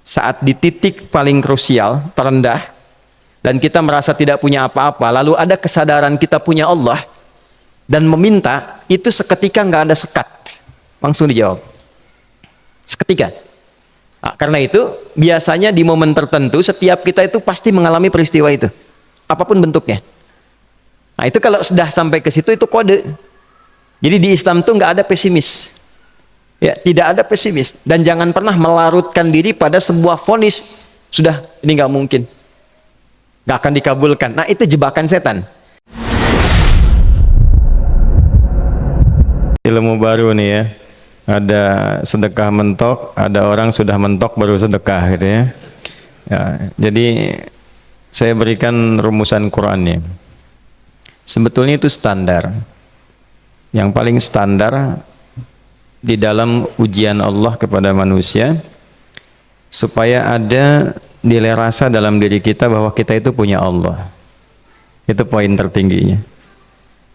saat di titik paling krusial, terendah, dan kita merasa tidak punya apa-apa, lalu ada kesadaran kita punya Allah, dan meminta, itu seketika nggak ada sekat. Langsung dijawab. Seketika. Nah, karena itu, biasanya di momen tertentu, setiap kita itu pasti mengalami peristiwa itu. Apapun bentuknya. Nah itu kalau sudah sampai ke situ, itu kode. Jadi di Islam itu nggak ada pesimis. Ya, tidak ada pesimis. Dan jangan pernah melarutkan diri pada sebuah vonis. Sudah, ini nggak mungkin. Nggak akan dikabulkan. Nah itu jebakan setan. Ilmu baru nih ya. Ada sedekah mentok, ada orang sudah mentok baru sedekah gitu ya. Ya, jadi saya berikan rumusan Qur'annya. Sebetulnya itu standar. Yang paling standar di dalam ujian Allah kepada manusia, supaya ada nilai rasa dalam diri kita bahwa kita itu punya Allah. Itu poin tertingginya.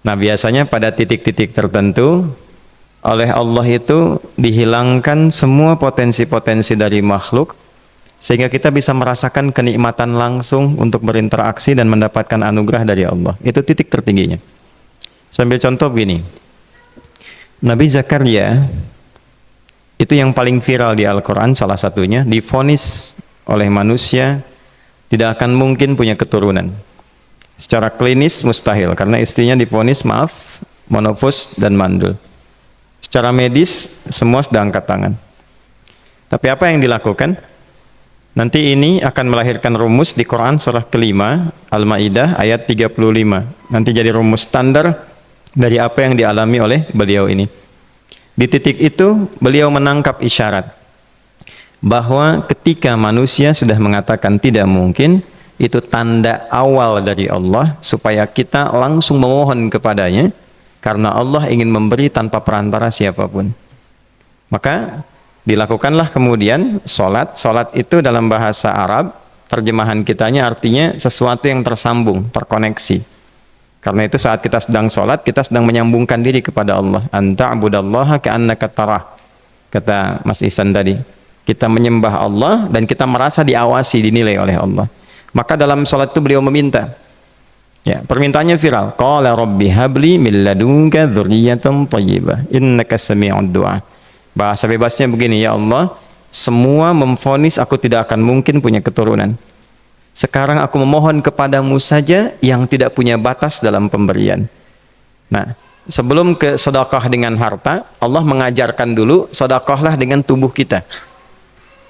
Nah biasanya pada titik-titik tertentu oleh Allah itu dihilangkan semua potensi-potensi dari makhluk, sehingga kita bisa merasakan kenikmatan langsung untuk berinteraksi dan mendapatkan anugerah dari Allah. Itu titik tertingginya. Sambil contoh begini, Nabi Zakaria itu yang paling viral di Al-Quran, salah satunya divonis oleh manusia tidak akan mungkin punya keturunan. Secara klinis mustahil, karena istrinya divonis monofus dan mandul. Secara medis semua sudah angkat tangan. Tapi apa yang dilakukan? Nanti ini akan melahirkan rumus di Quran surah kelima Al-Ma'idah ayat 35. Nanti jadi rumus standar dari apa yang dialami oleh beliau ini. Di titik itu beliau menangkap isyarat bahwa ketika manusia sudah mengatakan tidak mungkin, itu tanda awal dari Allah supaya kita langsung memohon kepadanya, karena Allah ingin memberi tanpa perantara siapapun. Maka dilakukanlah kemudian sholat. Sholat itu dalam bahasa Arab, terjemahan kitanya artinya sesuatu yang tersambung, terkoneksi. Karena itu saat kita sedang sholat, kita sedang menyambungkan diri kepada Allah. Anta'budallaha ka'annaka tarah. Kata Mas Ihsan tadi. Kita menyembah Allah dan kita merasa diawasi, dinilai oleh Allah. Maka dalam sholat itu beliau meminta. Ya, permintaannya viral. Qala rabbi habli min ladunka dzurriyyatan thayyibah innaka sami'ud du'a. Bahasa bebasnya begini, ya Allah, semua memvonis aku tidak akan mungkin punya keturunan. Sekarang aku memohon kepadamu saja yang tidak punya batas dalam pemberian. Nah, sebelum ke sedekah dengan harta, Allah mengajarkan dulu sedekahlah dengan tubuh kita.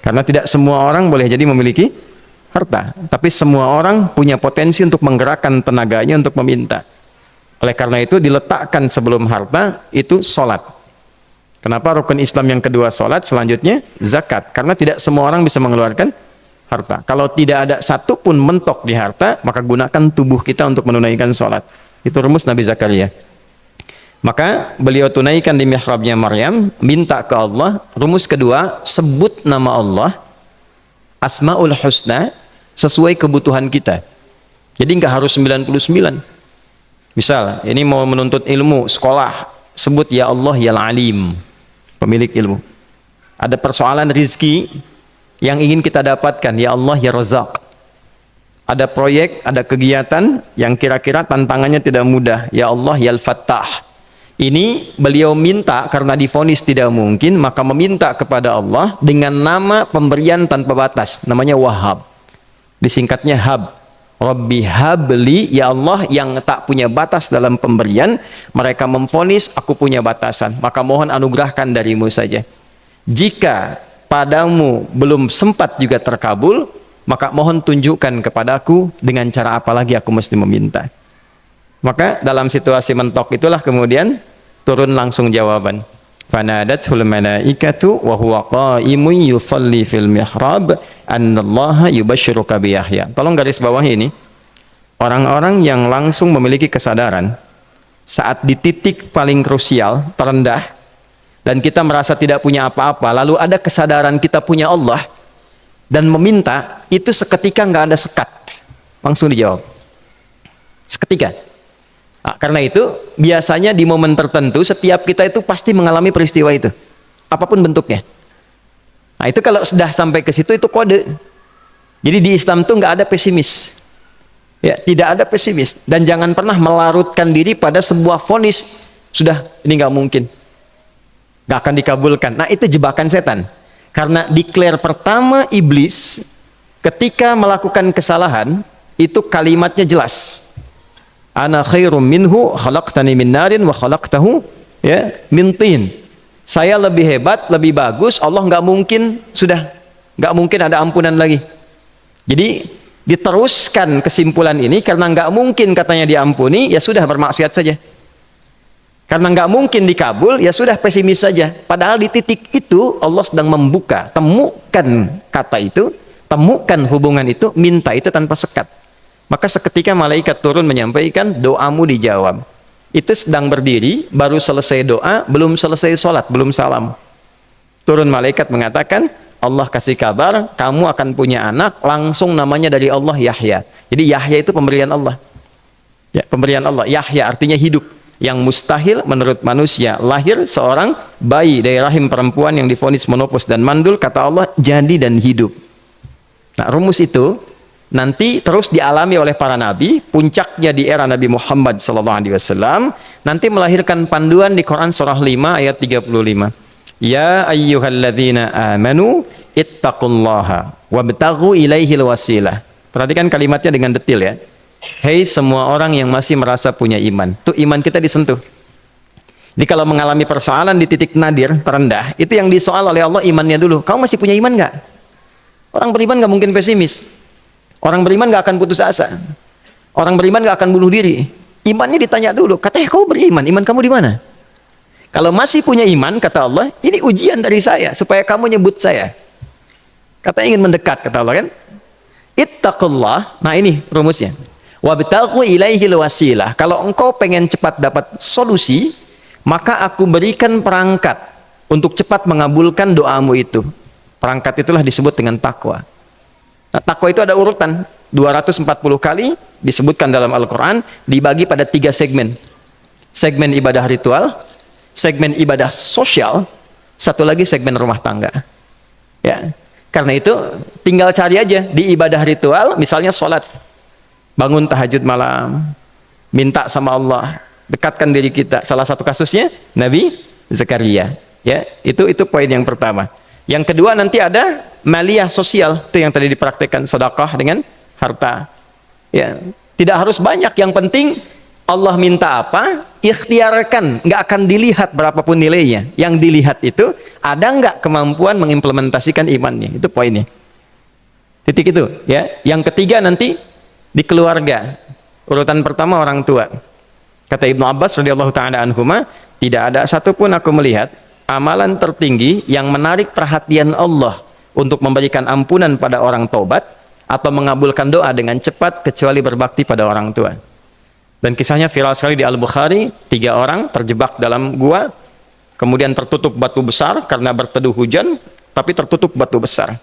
Karena tidak semua orang boleh jadi memiliki harta, tapi semua orang punya potensi untuk menggerakkan tenaganya untuk meminta. Oleh karena itu diletakkan sebelum harta itu sholat. Kenapa rukun Islam yang kedua sholat, selanjutnya zakat? Karena tidak semua orang bisa mengeluarkan harta. Kalau tidak ada satu pun mentok di harta, maka gunakan tubuh kita untuk menunaikan sholat. Itu rumus Nabi Zakaria. Maka beliau tunaikan di mihrabnya Maryam, minta ke Allah. Rumus kedua, sebut nama Allah, Asmaul Husna, sesuai kebutuhan kita. Jadi nggak harus 99. Misal, ini mau menuntut ilmu, sekolah, sebut ya Allah ya Alim, pemilik ilmu. Ada persoalan rizki yang ingin kita dapatkan, ya Allah ya Razak. Ada proyek, ada kegiatan yang kira-kira tantangannya tidak mudah, ya Allah ya Al-Fattah. Ini beliau minta karena divonis tidak mungkin, maka meminta kepada Allah dengan nama pemberian tanpa batas, namanya Wahhab. Disingkatnya Hab. Rabbi habli, ya Allah yang tak punya batas dalam pemberian. Mereka memvonis aku punya batasan, maka mohon anugerahkan darimu saja. Jika padamu belum sempat juga terkabul, maka mohon tunjukkan kepadaku dengan cara apa lagi aku mesti meminta. Maka dalam situasi mentok itulah kemudian turun langsung jawaban. Fanadathul malaikatu wa huwa qa'imun yusalli fil mihrab annallaha yubashshiruka bi Yahya. Tolong garis bawah ini. Orang-orang yang langsung memiliki kesadaran saat di titik paling krusial, terendah, dan kita merasa tidak punya apa-apa, lalu ada kesadaran kita punya Allah dan meminta, itu seketika nggak ada sekat, langsung dijawab seketika. Nah, karena itu biasanya di momen tertentu setiap kita itu pasti mengalami peristiwa itu, apapun bentuknya. Nah itu kalau sudah sampai ke situ itu kode. Jadi di Islam tuh nggak ada pesimis. Ya, tidak ada pesimis. Dan jangan pernah melarutkan diri pada sebuah vonis. Sudah, ini nggak mungkin. Nggak akan dikabulkan. Nah itu jebakan setan. Karena declare pertama iblis ketika melakukan kesalahan, itu kalimatnya jelas. Ana khairum minhu khalaqtani min narin wa khalaqtahu ya min tin. Saya lebih hebat, lebih bagus. Allah nggak mungkin, sudah nggak mungkin ada ampunan lagi. Jadi diteruskan kesimpulan ini karena nggak mungkin katanya diampuni, ya sudah bermaksiat saja. Karena nggak mungkin dikabul, ya sudah pesimis saja. Padahal di titik itu Allah sedang membuka, temukan kata itu, temukan hubungan itu, minta itu tanpa sekat. Maka seketika malaikat turun menyampaikan doamu dijawab. Itu sedang berdiri, baru selesai doa, belum selesai sholat, belum salam. Turun malaikat mengatakan, Allah kasih kabar, kamu akan punya anak, langsung namanya dari Allah Yahya. Jadi Yahya itu pemberian Allah. Ya, pemberian Allah. Yahya artinya hidup. Yang mustahil menurut manusia, lahir seorang bayi dari rahim perempuan yang divonis menopause dan mandul, kata Allah jadi dan hidup. Nah rumus itu nanti terus dialami oleh para nabi, puncaknya di era Nabi Muhammad SAW, nanti melahirkan panduan di Quran surah 5 ayat 35. Ya ayyuhalladzina amanu ittaqullaha wabtaghu ilaihil wasilah. Perhatikan kalimatnya dengan detail ya. Hei semua orang yang masih merasa punya iman, tuh iman kita disentuh. Jadi kalau mengalami persoalan di titik nadir terendah, itu yang disoal oleh Allah imannya dulu. Kamu masih punya iman nggak? Orang beriman nggak mungkin pesimis. Orang beriman nggak akan putus asa. Orang beriman nggak akan bunuh diri. Imannya ditanya dulu. Katanya kau beriman, iman kamu di mana? Kalau masih punya iman, kata Allah, ini ujian dari saya supaya kamu nyebut saya. Katanya ingin mendekat, kata Allah kan? Ittaqullah. Nah ini rumusnya. Wabtaghu ilaihil wasilah. Kalau engkau pengen cepat dapat solusi, maka aku berikan perangkat untuk cepat mengabulkan doamu itu. Perangkat itulah disebut dengan takwa. Nah, takwa itu ada urutan 240 kali disebutkan dalam Al-Quran, dibagi pada 3 segmen. Segmen ibadah ritual, segmen ibadah sosial, satu lagi segmen rumah tangga. Ya, karena itu tinggal cari aja di ibadah ritual, misalnya sholat. Bangun tahajud malam, minta sama Allah, dekatkan diri kita. Salah satu kasusnya Nabi Zakaria. Ya, itu poin yang pertama. Yang kedua nanti ada maliyah sosial, itu yang tadi dipraktekkan, sedekah dengan harta. Ya, tidak harus banyak, yang penting Allah minta apa, ikhtiarkan, nggak akan dilihat berapapun nilainya. Yang dilihat itu ada nggak kemampuan mengimplementasikan imannya, itu poinnya. Titik itu, ya. Yang ketiga nanti di keluarga. Urutan pertama orang tua. Kata Ibnu Abbas radhiyallahu taala anhuma, tidak ada satupun aku melihat amalan tertinggi yang menarik perhatian Allah untuk memberikan ampunan pada orang taubat atau mengabulkan doa dengan cepat kecuali berbakti pada orang tua. Dan kisahnya viral sekali di Al-Bukhari, 3 orang terjebak dalam gua, kemudian tertutup batu besar karena berteduh hujan, tapi tertutup batu besar.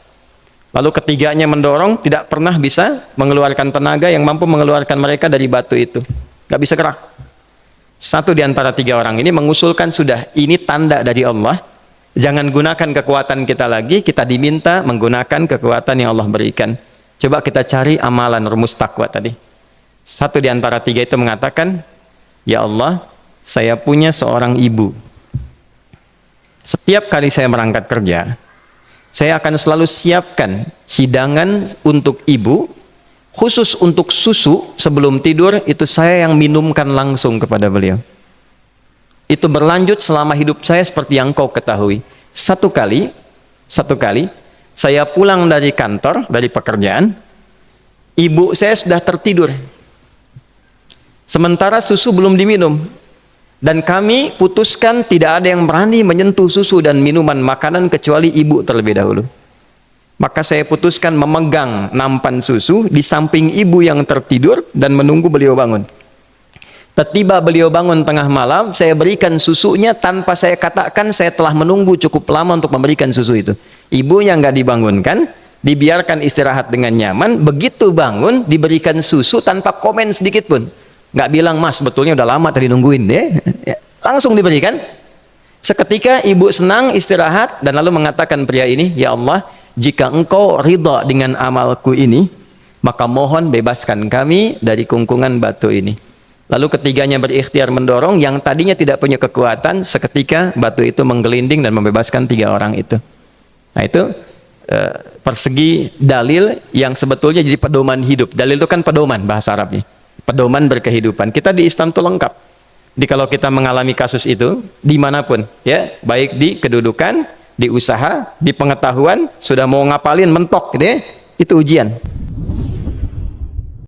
Lalu ketiganya mendorong, tidak pernah bisa mengeluarkan tenaga yang mampu mengeluarkan mereka dari batu itu. Gak bisa gerak. Satu di antara 3 orang ini mengusulkan, sudah, ini tanda dari Allah. Jangan gunakan kekuatan kita lagi, kita diminta menggunakan kekuatan yang Allah berikan. Coba kita cari amalan rumus takwa tadi. Satu di antara 3 itu mengatakan, ya Allah, saya punya seorang ibu. Setiap kali saya berangkat kerja, saya akan selalu siapkan hidangan untuk ibu, khusus untuk susu sebelum tidur, itu saya yang minumkan langsung kepada beliau. Itu berlanjut selama hidup saya seperti yang kau ketahui. Satu kali, saya pulang dari kantor, dari pekerjaan, ibu saya sudah tertidur. Sementara susu belum diminum. Dan kami putuskan tidak ada yang berani menyentuh susu dan minuman makanan kecuali ibu terlebih dahulu. Maka saya putuskan memegang nampan susu di samping ibu yang tertidur dan menunggu beliau bangun. Tiba beliau bangun tengah malam, saya berikan susunya tanpa saya katakan saya telah menunggu cukup lama untuk memberikan susu itu. Ibunya nggak dibangunkan, dibiarkan istirahat dengan nyaman. Begitu bangun, diberikan susu tanpa komen sedikit pun. Nggak bilang, mas betulnya udah lama tadi nungguin deh, ya, langsung diberikan. Seketika ibu senang istirahat dan lalu mengatakan pria ini, ya Allah, jika engkau ridha dengan amalku ini, maka mohon bebaskan kami dari kungkungan batu ini. Lalu ketiganya berikhtiar mendorong, yang tadinya tidak punya kekuatan, seketika batu itu menggelinding dan membebaskan 3 orang itu. Nah itu persegi dalil yang sebetulnya jadi pedoman hidup. Dalil itu kan pedoman bahasa Arabnya, pedoman berkehidupan. Kita di Islam itu lengkap. Jadi kalau kita mengalami kasus itu dimanapun, ya, baik di kedudukan, di usaha, di pengetahuan, sudah mau ngapalin mentok, gitu ya, itu ujian.